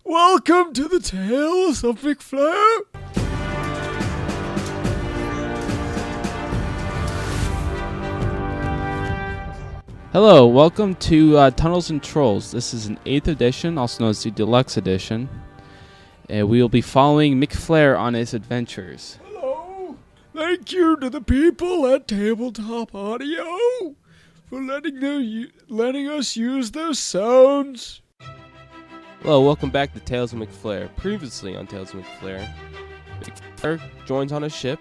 Welcome to the Tales of McFlare. Hello, welcome to Tunnels and Trolls. This is an 8th edition, also known as the deluxe edition. And we will be following McFlare on his adventures. Hello. Thank you to the people at Tabletop Audio for letting us use their sounds. Hello, welcome back to Tales of McFlare. Previously on Tales of McFlare, McFlare joins on a ship.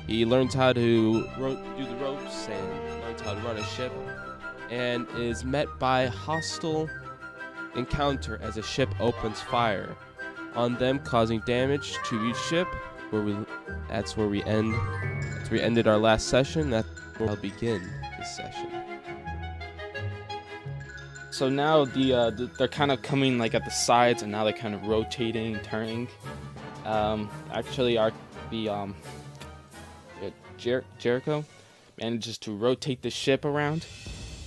He learns how to do the ropes and learns how to run a ship, and is met by a hostile encounter as a ship opens fire on them, causing damage to each ship. That's where we ended our last session. That's where I'll begin this session. So now they're kind of coming like at the sides, and now they're kind of rotating, turning. Jericho manages to rotate the ship around,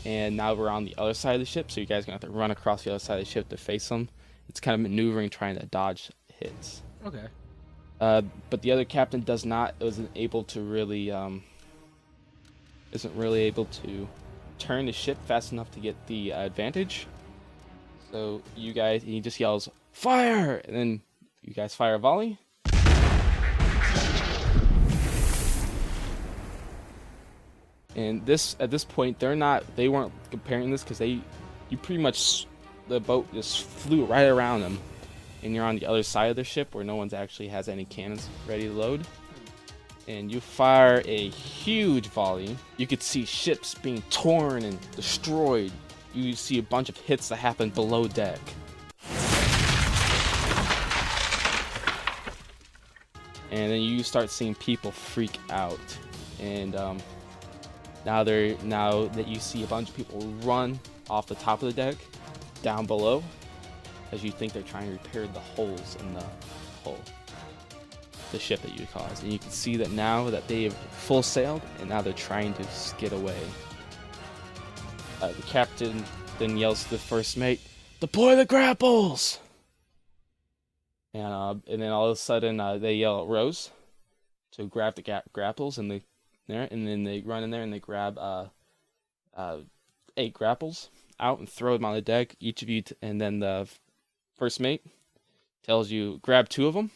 and now we're on the other side of the ship. So you guys are gonna have to run across the other side of the ship to face them. It's kind of maneuvering, trying to dodge hits. Okay. But the other captain isn't really able to turn the ship fast enough to get the advantage. So he just yells fire, and then you guys fire a volley. And at this point they weren't comparing this because the boat just flew right around them, and you're on the other side of the ship where no one's actually has any cannons ready to load. And you fire a huge volley. You could see ships being torn and destroyed. You see a bunch of hits that happen below deck. And then you start seeing people freak out. And now that you see a bunch of people run off the top of the deck down below, as you think they're trying to repair the holes in the hull. The ship that you caused, and you can see that now that they have full sailed, and now they're trying to skid away. The captain then yells to the first mate, "Deploy the grapples!" And then all of a sudden they yell at Rose to grab the grapples, and then they run in there and they grab 8 grapples out and throw them on the deck. Each of you, and then the first mate tells you grab 2 of them.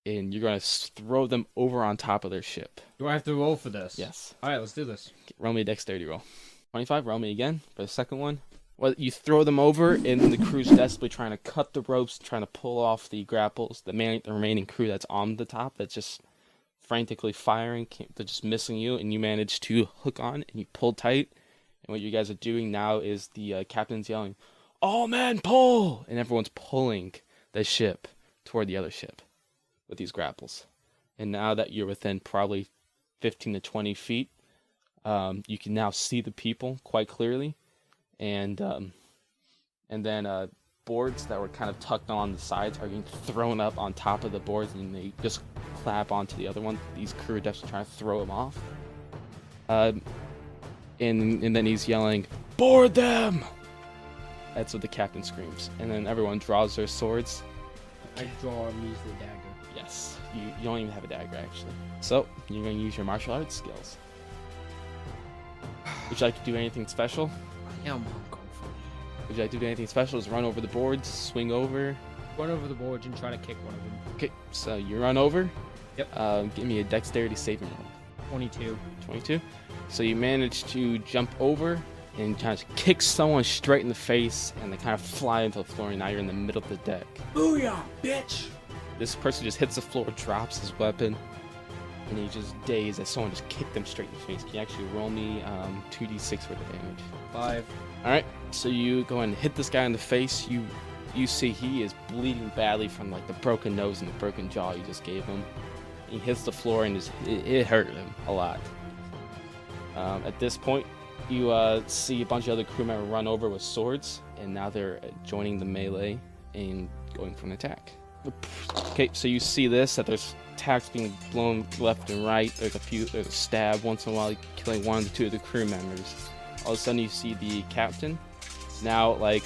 And you're going to throw them over on top of their ship. Do I have to roll for this? Yes. Alright, let's do this. Roll me a dexterity roll. 25, roll me again for the second one. Well, you throw them over, and the crew's desperately trying to cut the ropes, trying to pull off the grapples. The remaining crew that's on the top, that's just frantically firing, they're just missing you, and you manage to hook on, and you pull tight. And what you guys are doing now is the captain's yelling, "All men pull!" And everyone's pulling the ship toward the other ship with these grapples. And now that you're within probably 15 to 20 feet, you can now see the people quite clearly, and then boards that were kind of tucked on the sides are getting thrown up on top of the boards, and they just clap onto the other one. These crew are definitely trying to throw them off. And then he's yelling, "Board them!" That's what the captain screams. And then everyone draws their swords. I draw a measly dagger. Yes, you don't even have a dagger, actually. So, you're going to use your martial arts skills. Would you like to do anything special? I am Kung Fu. Would you like to do anything special? Just run over the boards, swing over. Run over the boards and try to kick one of them. Okay, so you run over. Yep. Give me a dexterity saving roll. 22. 22. So you manage to jump over and kind of kick someone straight in the face, and they kind of fly into the floor, and now you're in the middle of the deck. Booyah, bitch! This person just hits the floor, drops his weapon, and he's just dazed as someone just kicked them straight in the face. Can you actually roll me 2d6 worth of damage? 5. Alright, so you go and hit this guy in the face. You see he is bleeding badly from like the broken nose and the broken jaw you just gave him. He hits the floor, and it hurt him a lot. At this point, you see a bunch of other crew members run over with swords, and now they're joining the melee and going for an attack. Okay, so you see this, that there's attacks being blown left and right. There's a stab once in a while, killing 1 or 2 of the crew members. All of a sudden you see the captain now like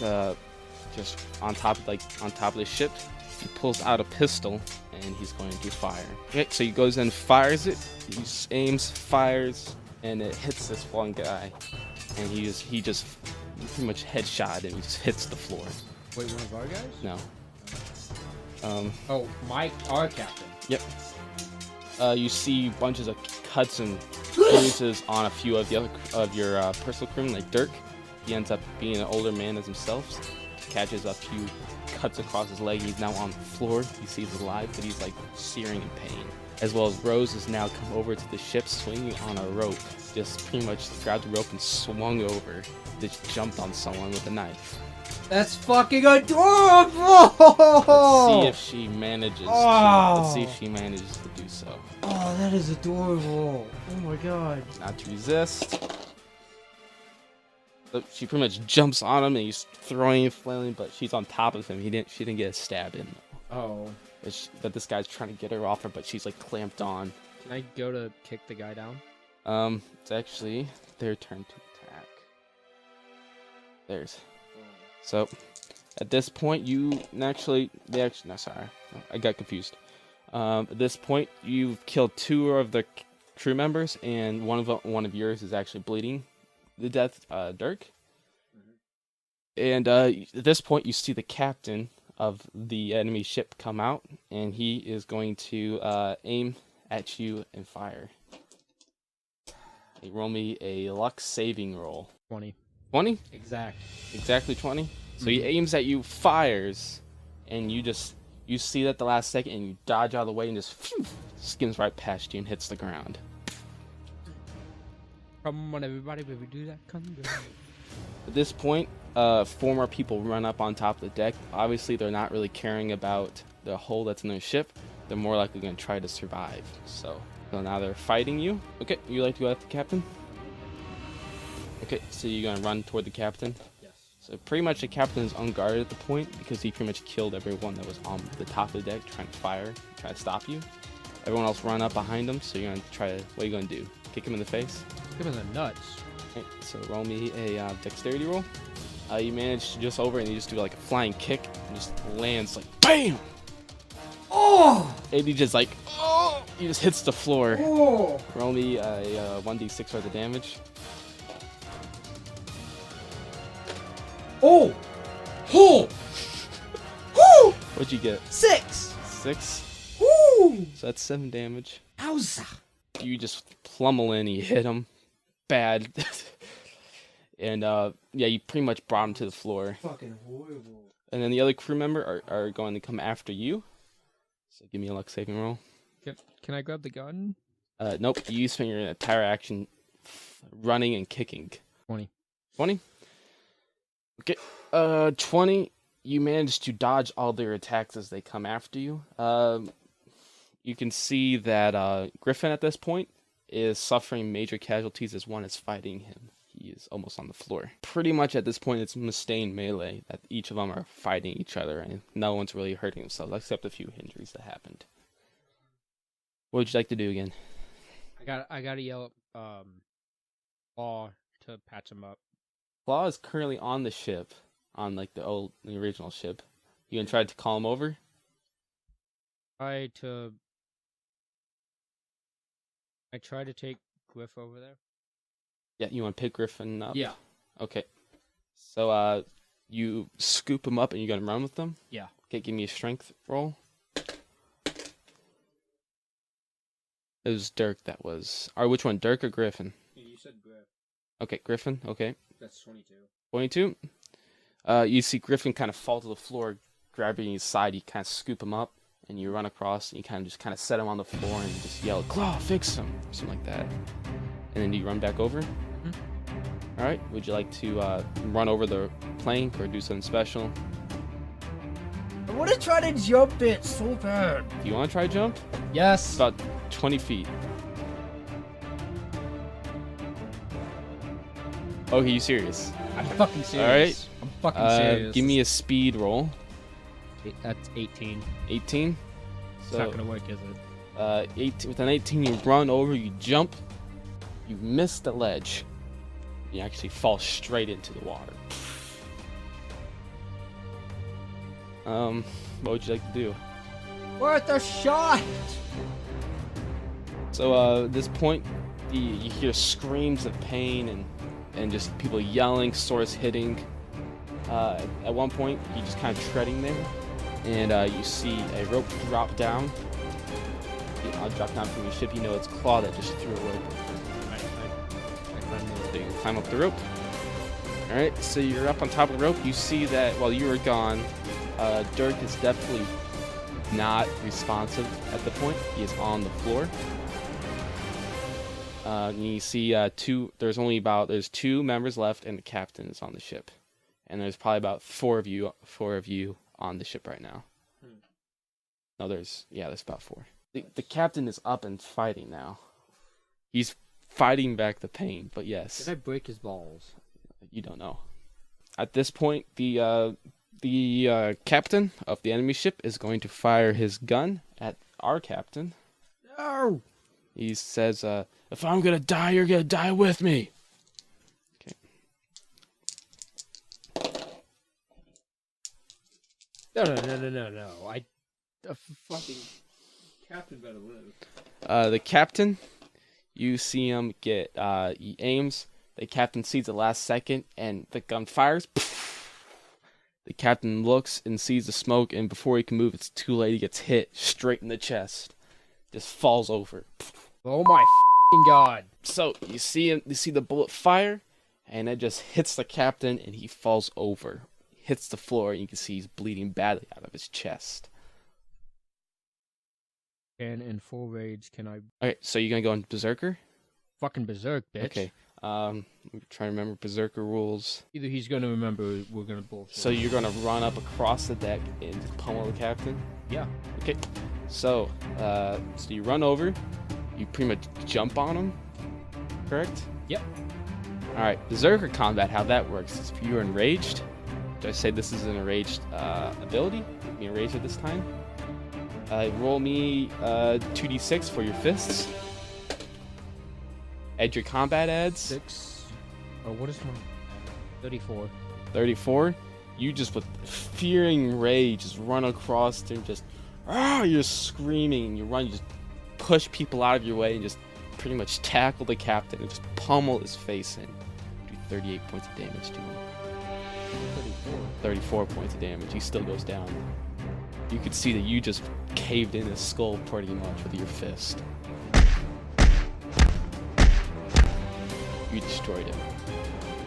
just on top of the ship. He pulls out a pistol and he's going to fire. Okay, so he goes and fires it. He aims, fires, and it hits this one guy. And he just pretty much headshot and he just hits the floor. Wait, one of our guys? No. Oh, our captain. Yep. You see bunches of cuts and bruises on a few of your personal crewmen, like Dirk. He ends up being an older man as himself. Catches a few cuts across his leg. He's now on the floor. You see he's alive, but he's like searing in pain. As well as Rose has now come over to the ship, swinging on a rope. Just pretty much grabbed the rope and swung over. Just jumped on someone with a knife. That's fucking adorable! Let's see if she manages. Let's see if she manages to do so. Oh, that is adorable. Oh my god. Not to resist. So she pretty much jumps on him and he's throwing and flailing, but she's on top of him. She didn't get a stab in. Oh. But this guy's trying to get her off her, but she's like clamped on. Can I go to kick the guy down? It's actually their turn to attack. Theirs. So, at this point, I got confused. At this point, you've killed 2 of the crew members, and one of yours is actually bleeding to death, Dirk. And at this point, you see the captain of the enemy ship come out, and he is going to aim at you and fire. Hey, roll me a luck saving roll. 20. 20? Exactly 20. So he aims at you, fires, and you see that the last second, and you dodge out of the way and just skims right past you and hits the ground. Come on, everybody, when we do that, come down. At this point, 4 more people run up on top of the deck. Obviously, they're not really caring about the hole that's in their ship. They're more likely going to try to survive. So now they're fighting you. Okay, you like to go after the captain? Okay, so you're going to run toward the captain? Yes. So pretty much the captain is unguarded at the point because he pretty much killed everyone that was on the top of the deck trying to fire, try to stop you. Everyone else run up behind him, so you're going to what are you going to do? Kick him in the face? Give him the nuts. Okay, so roll me a dexterity roll. You manage to just over and you just do like a flying kick and just lands like BAM! Oh! And he just like, oh! He just hits the floor. Oh! Roll me a 1d6 worth of damage. Oh! Oh! Woo! What'd you get? 6! 6? Woo! So that's 7 damage. Howza? You just pummel in, you hit him bad. And yeah, you pretty much brought him to the floor. Fucking horrible. And then the other crew member are going to come after you. So give me a luck saving roll. Can I grab the gun? Nope, you spend your entire action running and kicking. 20. 20? Okay, 20, you manage to dodge all their attacks as they come after you. You can see that Griffin at this point is suffering major casualties as one is fighting him. He is almost on the floor. Pretty much at this point, it's Mustaine melee that each of them are fighting each other, and no one's really hurting themselves except a few injuries that happened. What would you like to do again? I gotta yell at Paul to patch him up. Claw is currently on the ship, on like the original ship. You gonna try to call him over? I try to take Griff over there. Yeah, you want to pick Griffin up? Yeah. Okay. So, you scoop him up and you're gonna run with them? Yeah. Okay, give me a strength roll. It was Dirk that was... Or which one, Dirk or Griffin? You said Griff. Okay, Griffin, okay. That's 22. 22? You see Griffin kind of fall to the floor, grabbing his side, you kind of scoop him up, and you run across, and you kind of set him on the floor, and you just yell, "Claw, fix him!" or something like that. And then you run back over? Mm-hmm. Alright, would you like to run over the plank or do something special? I want to try to jump it so bad. Do you want to try jump? Yes. It's about 20 feet. Oh, are you serious? I'm fucking serious. Alright. I'm fucking serious. Give me a speed roll. That's 18. 18? It's not gonna work, is it? 18, with an 18, you run over, you jump, you miss the ledge. You actually fall straight into the water. What would you like to do? Worth a shot! So, at this point, you hear screams of pain and just people yelling, swords hitting. At one point, you're just kind of treading there, and you see a rope drop down. I'll drop down from your ship. You know it's Claw that just threw a rope. So you can climb up the rope. Alright, so you're up on top of the rope. You see that while you were gone, Dirk is definitely not responsive at the point. He is on the floor. And you see there's 2 members left, and the captain is on the ship. And there's probably about 4 of you on the ship right now. No, there's about 4. The captain is up and fighting now. He's fighting back the pain, but yes. Did I break his balls? You don't know. At this point, the captain of the enemy ship is going to fire his gun at our captain. No! He says, if I'm gonna die, you're gonna die with me. Okay. No. The fucking captain better live. The captain, you see him get, he aims. The captain sees the last second, and the gun fires. The captain looks and sees the smoke, and before he can move, it's too late. He gets hit straight in the chest. Just falls over. Oh my f***ing god. So you see the bullet fire, and it just hits the captain, and he falls over. Hits the floor, and you can see he's bleeding badly out of his chest. And in full rage, can I Okay, so you're gonna go into Berserker? fucking berserk, bitch? Okay. I'm trying to remember Berserker rules. Either he's gonna remember or we're gonna bullshit. So you're gonna run up across the deck and just pummel the captain? Yeah. Okay. So you run over, you pretty much jump on him, correct? Yep. Alright, Berserker combat, how that works is if you're enraged, do I say this is an enraged ability? Make me enraged at this time. Roll me 2d6 for your fists. Add your combat adds. 6. Oh, what is my 34? 34. You just with fearing rage just run across and just you're screaming and you run, you just push people out of your way and just pretty much tackle the captain and just pummel his face in. Do 38 points of damage to him. 34 points of damage. He still goes down. You could see that you just caved in his skull pretty much with your fist. You destroyed him.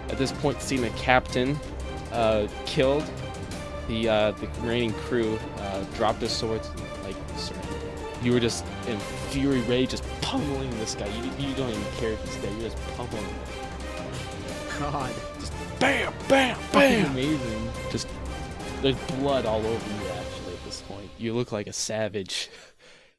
At this point, seeing the captain killed, the remaining crew dropped their swords. Like, you were just in fury rage, just pummeling this guy. You don't even care if he's dead. You're just pummeling him. God. Just bam, bam, Fucking bam. amazing. Just there's blood all over you. Actually, at this point, you look like a savage.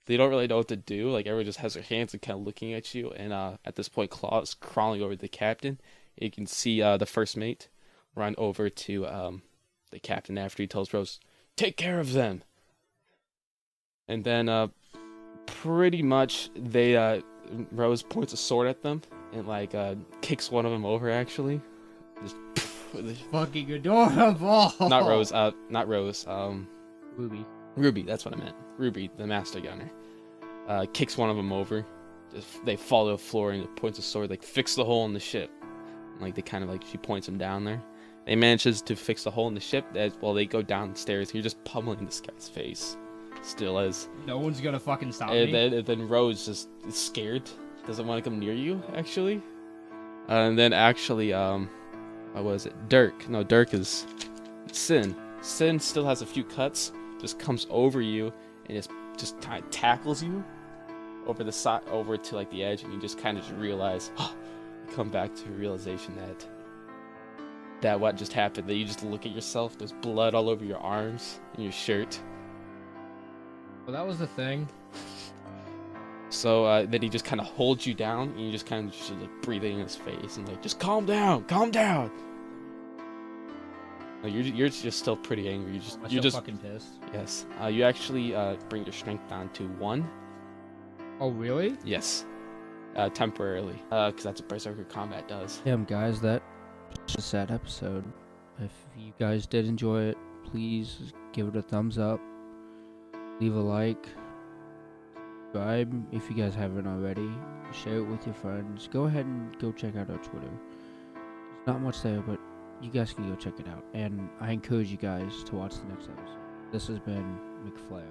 They don't really know what to do. Like, everyone just has their hands and kind of looking at you. And at this point, Claw is crawling over to the captain. You can see the first mate run over to the captain after he tells Rose, "Take care of them." And then pretty much Rose points a sword at them and like kicks one of them over. Actually, just Fucking adorable. not Rose. Not Rose. Ruby. Ruby. That's what I meant. Ruby, the master gunner. Kicks one of them over. Just they fall to the floor and points a sword like fix the hole in the ship. And, like they kind of like she points them down there. They manages to fix the hole in the ship as well. They go downstairs. You're just pummeling this guy's face. Still as No one's gonna fucking stop and me. then Rose just is scared. Doesn't want to come near you actually. And then actually what was it? Dirk. No, Dirk is Sin. Sin still has a few cuts. Just comes over you and just kind of tackles you over the side, over to like the edge, and you just kind of just realize, you come back to a realization that what just happened. That you just look at yourself. There's blood all over your arms and your shirt. Well, that was the thing. So then he just kind of holds you down, and you just kind of just like breathing in his face and like, just calm down, calm down. No, you're just still pretty angry. You're just fucking pissed. Yes. You actually bring your strength down to 1. Oh, really? Yes. Temporarily. Because that's what Berserker combat does. Damn, guys, that was a sad episode. If you guys did enjoy it, please give it a thumbs up, leave a like, subscribe if you guys haven't already, share it with your friends. Go ahead and go check out our Twitter. There's not much there, but you guys can go check it out. And I encourage you guys to watch the next episode. This has been McFlare.